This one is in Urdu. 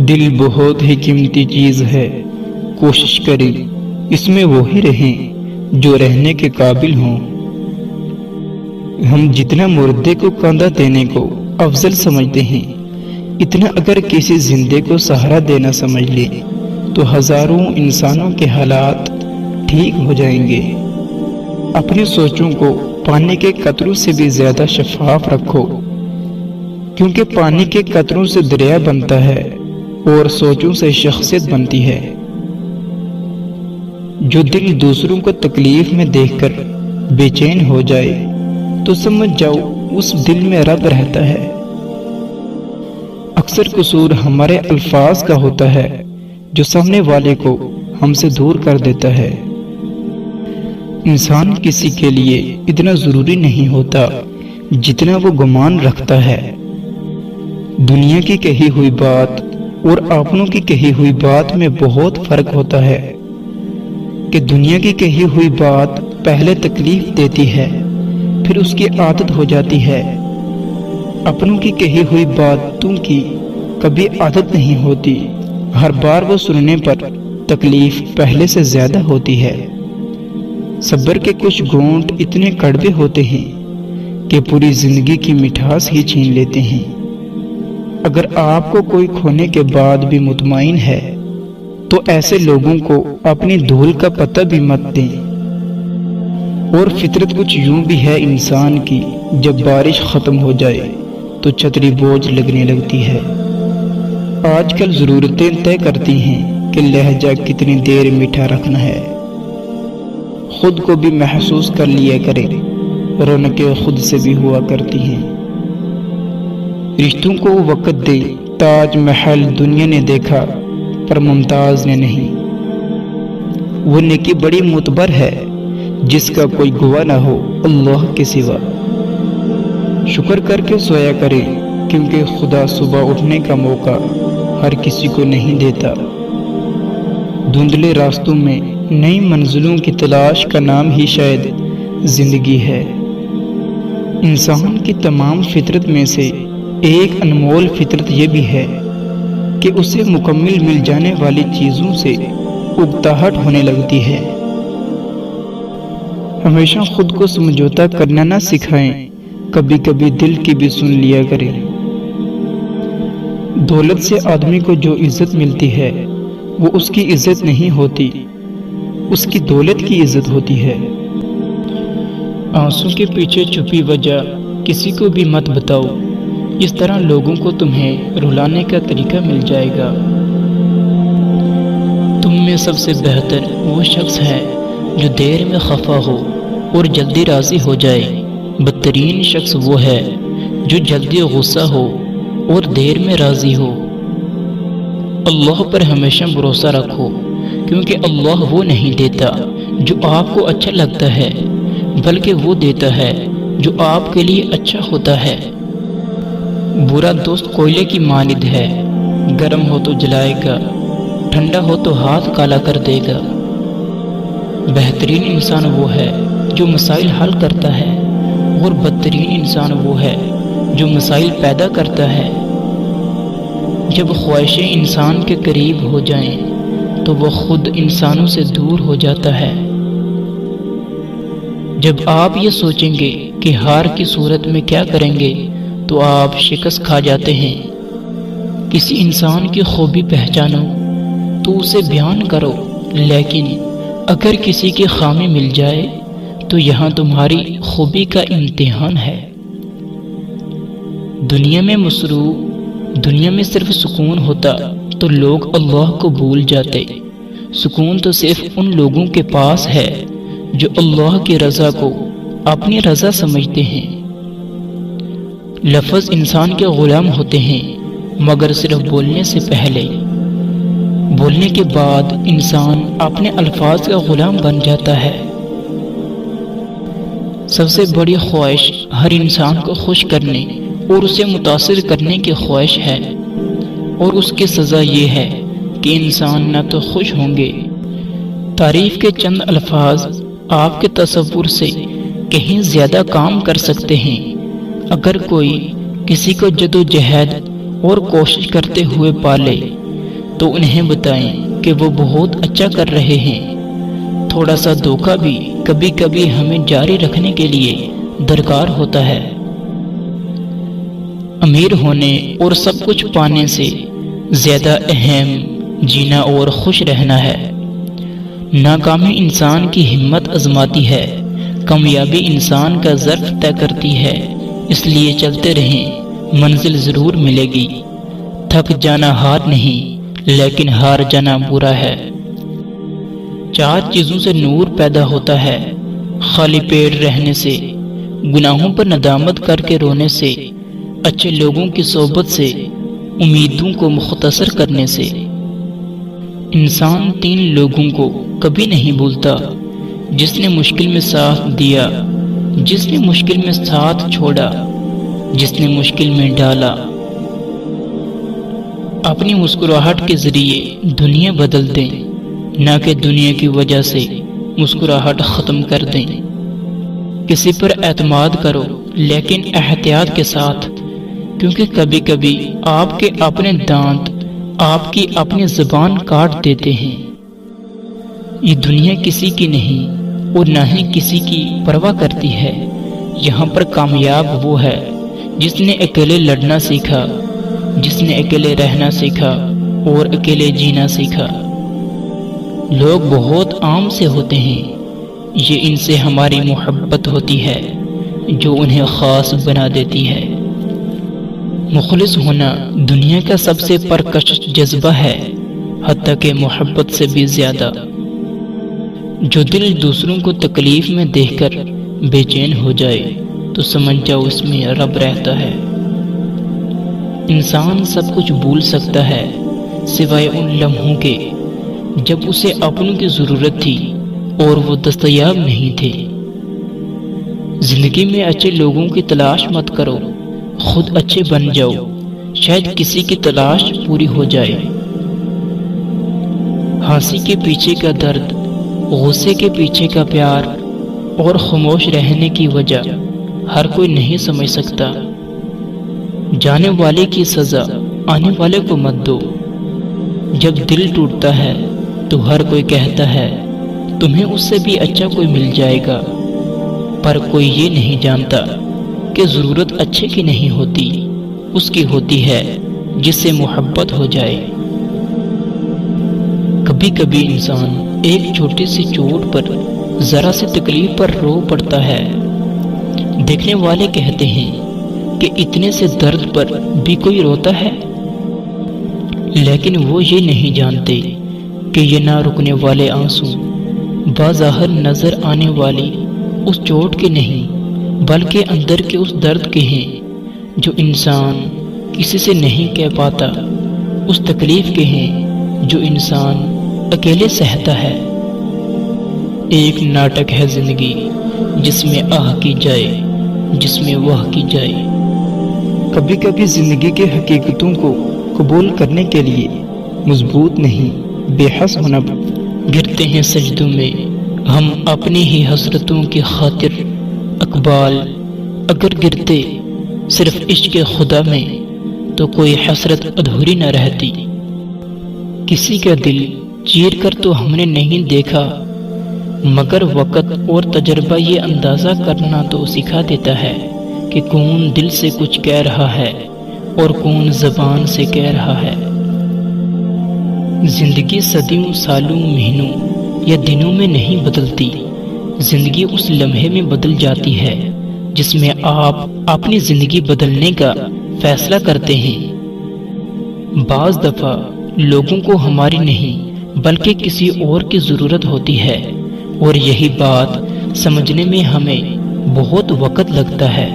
دل بہت ہی قیمتی چیز ہے، کوشش کریں اس میں وہی رہیں جو رہنے کے قابل ہوں۔ ہم جتنا مردے کو کاندھا دینے کو افضل سمجھتے ہیں، اتنا اگر کسی زندے کو سہارا دینا سمجھ لیں تو ہزاروں انسانوں کے حالات ٹھیک ہو جائیں گے۔ اپنی سوچوں کو پانی کے قطروں سے بھی زیادہ شفاف رکھو، کیونکہ پانی کے قطروں سے دریا بنتا ہے اور سوچوں سے شخصیت بنتی ہے۔ جو دل دوسروں کو تکلیف میں دیکھ کر بے چین ہو جائے تو سمجھ جاؤ اس دل میں رب رہتا ہے۔ اکثر قصور ہمارے الفاظ کا ہوتا ہے جو سامنے والے کو ہم سے دور کر دیتا ہے۔ انسان کسی کے لیے اتنا ضروری نہیں ہوتا جتنا وہ گمان رکھتا ہے۔ دنیا کی کہی ہوئی بات اور اپنوں کی کہی ہوئی بات میں بہت فرق ہوتا ہے کہ دنیا کی کہی ہوئی بات پہلے تکلیف دیتی ہے، پھر اس کی عادت ہو جاتی ہے۔ اپنوں کی کہی ہوئی باتوں کی کبھی عادت نہیں ہوتی، ہر بار وہ سننے پر تکلیف پہلے سے زیادہ ہوتی ہے۔ صبر کے کچھ گھونٹ اتنے کڑوے ہوتے ہیں کہ پوری زندگی کی مٹھاس ہی چھین لیتے ہیں۔ اگر آپ کو کوئی کھونے کے بعد بھی مطمئن ہے تو ایسے لوگوں کو اپنی دھول کا پتہ بھی مت دیں۔ اور فطرت کچھ یوں بھی ہے انسان کی، جب بارش ختم ہو جائے تو چھتری بوجھ لگنے لگتی ہے۔ آج کل ضرورتیں طے کرتی ہیں کہ لہجہ کتنی دیر میٹھا رکھنا ہے۔ خود کو بھی محسوس کر لیا کریں، رونقیں خود سے بھی ہوا کرتی ہیں۔ رشتوں کو وقت دے، تاج محل دنیا نے دیکھا پر ممتاز نے نہیں۔ وہ نیکی بڑی معتبر ہے جس کا کوئی گواہ نہ ہو اللہ کے سوا۔ شکر کر کے سویا کرے، کیونکہ خدا صبح اٹھنے کا موقع ہر کسی کو نہیں دیتا۔ دھندلے راستوں میں نئی منزلوں کی تلاش کا نام ہی شاید زندگی ہے۔ انسان کی تمام فطرت میں سے ایک انمول فطرت یہ بھی ہے کہ اسے مکمل مل جانے والی چیزوں سے اکتاہٹ ہونے لگتی ہے۔ ہمیشہ خود کو سمجھوتا کرنا نہ سکھائیں، کبھی کبھی دل کی بھی سن لیا کریں۔ دولت سے آدمی کو جو عزت ملتی ہے وہ اس کی عزت نہیں ہوتی، اس کی دولت کی عزت ہوتی ہے۔ آنسوں کے پیچھے چھپی وجہ کسی کو بھی مت بتاؤ، اس طرح لوگوں کو تمہیں رلانے کا طریقہ مل جائے گا۔ تم میں سب سے بہتر وہ شخص ہے جو دیر میں خفا ہو اور جلدی راضی ہو جائے۔ بدترین شخص وہ ہے جو جلدی غصہ ہو اور دیر میں راضی ہو۔ اللہ پر ہمیشہ بھروسہ رکھو، کیونکہ اللہ وہ نہیں دیتا جو آپ کو اچھا لگتا ہے، بلکہ وہ دیتا ہے جو آپ کے لیے اچھا ہوتا ہے۔ برا دوست کوئلے کی مانند ہے، گرم ہو تو جلائے گا، ٹھنڈا ہو تو ہاتھ کالا کر دے گا۔ بہترین انسان وہ ہے جو مسائل حل کرتا ہے، اور بدترین انسان وہ ہے جو مسائل پیدا کرتا ہے۔ جب خواہشیں انسان کے قریب ہو جائیں تو وہ خود انسانوں سے دور ہو جاتا ہے۔ جب آپ یہ سوچیں گے کہ ہار کی صورت میں کیا کریں گے تو آپ شکست کھا جاتے ہیں۔ کسی انسان کی خوبی پہچانو تو اسے بیان کرو، لیکن اگر کسی کی خامی مل جائے تو یہاں تمہاری خوبی کا امتحان ہے۔ دنیا میں صرف سکون ہوتا تو لوگ اللہ کو بھول جاتے۔ سکون تو صرف ان لوگوں کے پاس ہے جو اللہ کی رضا کو اپنی رضا سمجھتے ہیں۔ لفظ انسان کے غلام ہوتے ہیں، مگر صرف بولنے سے پہلے۔ بولنے کے بعد انسان اپنے الفاظ کا غلام بن جاتا ہے۔ سب سے بڑی خواہش ہر انسان کو خوش کرنے اور اسے متاثر کرنے کی خواہش ہے، اور اس کی سزا یہ ہے کہ انسان نہ تو خوش ہوں گے۔ تعریف کے چند الفاظ آپ کے تصور سے کہیں زیادہ کام کر سکتے ہیں۔ اگر کوئی کسی کو جدوجہد اور کوشش کرتے ہوئے پالے تو انہیں بتائیں کہ وہ بہت اچھا کر رہے ہیں۔ تھوڑا سا دھوکہ بھی کبھی کبھی ہمیں جاری رکھنے کے لیے درکار ہوتا ہے۔ امیر ہونے اور سب کچھ پانے سے زیادہ اہم جینا اور خوش رہنا ہے۔ ناکامی انسان کی ہمت آزماتی ہے، کامیابی انسان کا ظرف طے کرتی ہے۔ اس لیے چلتے رہیں، منزل ضرور ملے گی۔ تھک جانا ہار نہیں، لیکن ہار جانا برا ہے۔ 4 چیزوں سے نور پیدا ہوتا ہے: خالی پیٹ رہنے سے، گناہوں پر ندامت کر کے رونے سے، اچھے لوگوں کی صحبت سے، امیدوں کو مختصر کرنے سے۔ انسان 3 لوگوں کو کبھی نہیں بھولتا: جس نے مشکل میں ساتھ دیا، جس نے مشکل میں ساتھ چھوڑا، جس نے مشکل میں ڈالا۔ اپنی مسکراہٹ کے ذریعے دنیا بدل دیں، نہ کہ دنیا کی وجہ سے مسکراہٹ ختم کر دیں۔ کسی پر اعتماد کرو، لیکن احتیاط کے ساتھ، کیونکہ کبھی کبھی آپ کے اپنے دانت آپ کی اپنی زبان کاٹ دیتے ہیں۔ یہ دنیا کسی کی نہیں اور نہ ہی کسی کی پرواہ کرتی ہے۔ یہاں پر کامیاب وہ ہے جس نے اکیلے لڑنا سیکھا، جس نے اکیلے رہنا سیکھا اور اکیلے جینا سیکھا۔ لوگ بہت عام سے ہوتے ہیں، یہ ان سے ہماری محبت ہوتی ہے جو انہیں خاص بنا دیتی ہے۔ مخلص ہونا دنیا کا سب سے پرکشش جذبہ ہے، حتیٰ کہ محبت سے بھی زیادہ۔ جو دل دوسروں کو تکلیف میں دیکھ کر بے چین ہو جائے تو سمجھ جاؤ اس میں رب رہتا ہے۔ انسان سب کچھ بھول سکتا ہے سوائے ان لمحوں کے جب اسے اپنوں کی ضرورت تھی اور وہ دستیاب نہیں تھے۔ زندگی میں اچھے لوگوں کی تلاش مت کرو، خود اچھے بن جاؤ، شاید کسی کی تلاش پوری ہو جائے۔ ہنسی کے پیچھے کا درد، غصے کے پیچھے کا پیار اور خاموش رہنے کی وجہ ہر کوئی نہیں سمجھ سکتا۔ جانے والے کی سزا آنے والے کو مت دو۔ جب دل ٹوٹتا ہے تو ہر کوئی کہتا ہے تمہیں اس سے بھی اچھا کوئی مل جائے گا، پر کوئی یہ نہیں جانتا کہ ضرورت اچھے کی نہیں ہوتی، اس کی ہوتی ہے جس سے محبت ہو جائے۔ کبھی کبھی انسان ایک چھوٹی سی چوٹ پر، ذرا سی تکلیف پر رو پڑتا ہے۔ دیکھنے والے کہتے ہیں کہ اتنے سے درد پر بھی کوئی روتا ہے، لیکن وہ یہ نہیں جانتے کہ یہ نہ رکنے والے آنسو بظاہر نظر آنے والی اس چوٹ کے نہیں بلکہ اندر کے اس درد کے ہیں جو انسان کسی سے نہیں کہہ پاتا، اس تکلیف کے ہیں جو انسان اکیلے سہتا ہے۔ ایک ناٹک ہے زندگی جس میں آہ کی جائے، جس میں واہ کی جائے۔ کبھی کبھی زندگی کے حقیقتوں کو قبول کرنے کے لیے مضبوط نہیں، بے حس ہونا۔ گرتے ہیں سجدوں میں ہم اپنی ہی حسرتوں کی خاطر، اقبال اگر گرتے صرف عشق خدا میں تو کوئی حسرت ادھوری نہ رہتی۔ کسی کا دل چیر کر تو ہم نے نہیں دیکھا، مگر وقت اور تجربہ یہ اندازہ کرنا تو سکھا دیتا ہے کہ کون دل سے کچھ کہہ رہا ہے اور کون زبان سے کہہ رہا ہے۔ زندگی صدیوں، سالوں، مہینوں یا دنوں میں نہیں بدلتی، زندگی اس لمحے میں بدل جاتی ہے جس میں آپ اپنی زندگی بدلنے کا فیصلہ کرتے ہیں۔ بعض دفعہ لوگوں کو ہماری نہیں بلکہ کسی اور کی ضرورت ہوتی ہے، اور یہی بات سمجھنے میں ہمیں بہت وقت لگتا ہے۔